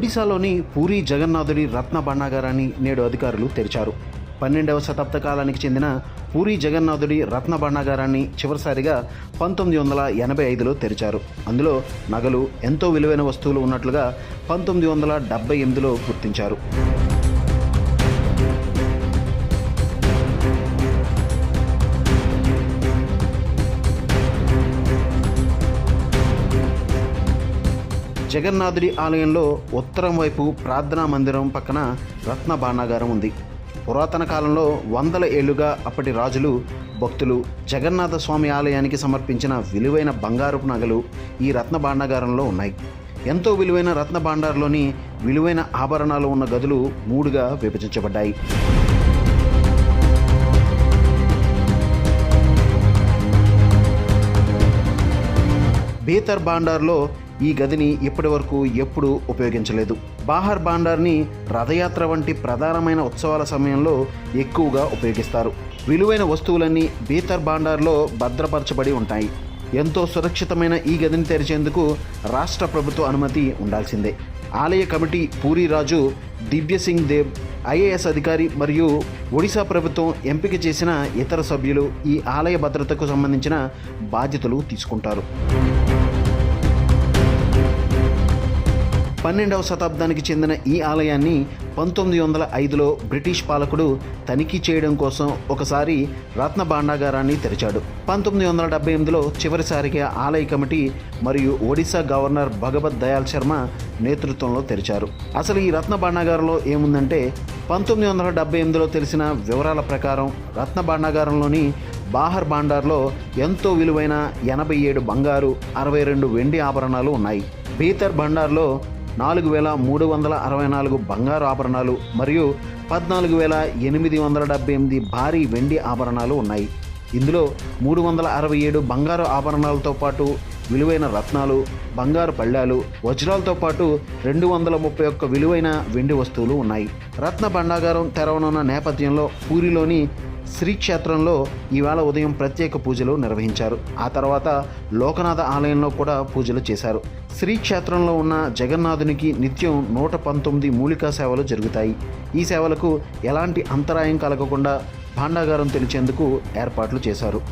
ఒడిశాలోని పూరి జగన్నాథుడి రత్న భాండాగారాన్ని నేడు అధికారులు తెరిచారు. 12వ శతాబ్ద కాలానికి చెందిన పూరి జగన్నాథుడి రత్న భాండాగారాన్ని చివరిసారిగా 1985లో తెరిచారు. అందులో నగలు, ఎంతో విలువైన వస్తువులు ఉన్నట్లుగా 1978లో గుర్తించారు. జగన్నాథుడి ఆలయంలో ఉత్తరం వైపు ప్రార్థనా మందిరం పక్కన రత్న భాండాగారం ఉంది. పురాతన కాలంలో వందల ఏళ్లుగా అప్పటి రాజులు, భక్తులు జగన్నాథ స్వామి ఆలయానికి సమర్పించిన విలువైన బంగారపు నగలు ఈ రత్న భాండాగారంలో ఉన్నాయి. ఎంతో విలువైన రత్న భాండార్లోని విలువైన ఆభరణాలు ఉన్న గదులు 3గా విభజించబడ్డాయి. బేతర్ భాండార్లో ఈ గదిని ఇప్పటి వరకు ఎప్పుడూ ఉపయోగించలేదు. బాహర్ భాండార్ని రథయాత్ర వంటి ప్రధానమైన ఉత్సవాల సమయంలో ఎక్కువగా ఉపయోగిస్తారు. విలువైన వస్తువులన్నీ బేతర్ భాండార్లో భద్రపరచబడి ఉంటాయి. ఎంతో సురక్షితమైన ఈ గదిని తెరిచేందుకు రాష్ట్ర ప్రభుత్వ అనుమతి ఉండాల్సిందే. ఆలయ కమిటీ పూరి రాజు దివ్యసింగ్ దేవ్, ఐఏఎస్ అధికారి మరియు ఒడిశా ప్రభుత్వం ఎంపిక చేసిన ఇతర సభ్యులు ఈ ఆలయ భద్రతకు సంబంధించిన బాధ్యతలు తీసుకుంటారు. 12వ శతాబ్దానికి చెందిన ఈ ఆలయాన్ని 1905లో బ్రిటిష్ పాలకుడు తనిఖీ చేయడం కోసం ఒకసారి రత్న భాండాగారాన్ని తెరిచాడు. 1978లో చివరిసారిగా ఆలయ కమిటీ మరియు ఒడిశా గవర్నర్ భగవత్ దయాల్ శర్మ నేతృత్వంలో తెరిచారు. అసలు ఈ రత్న భాండాగారంలో ఏముందంటే, 1978లో తెలిసిన వివరాల ప్రకారం రత్న భాండాగారంలోని బాహర్ భాండార్లో ఎంతో విలువైన 87 బంగారు, 62 వెండి ఆభరణాలు ఉన్నాయి. బేతర్ భాండార్లో 4364 బంగారు ఆభరణాలు మరియు 14,878 భారీ వెండి ఆభరణాలు ఉన్నాయి. ఇందులో 367 బంగారు ఆభరణాలతో పాటు విలువైన రత్నాలు, బంగారు పళ్ళాలు, వజ్రాలతో పాటు 231 విలువైన వెండి వస్తువులు ఉన్నాయి. రత్న భాండాగారం తెరవనున్న నేపథ్యంలో పూరిలోని శ్రీక్షేత్రంలో ఈవేళ ఉదయం ప్రత్యేక పూజలు నిర్వహించారు. ఆ తర్వాత లోకనాథ ఆలయంలో కూడా పూజలు చేశారు. శ్రీక్షేత్రంలో ఉన్న జగన్నాథునికి నిత్యం 119 మూలికా సేవలు జరుగుతాయి. ఈ సేవలకు ఎలాంటి అంతరాయం కలగకుండా భాండాగారం తెరిచేందుకు ఏర్పాట్లు చేశారు.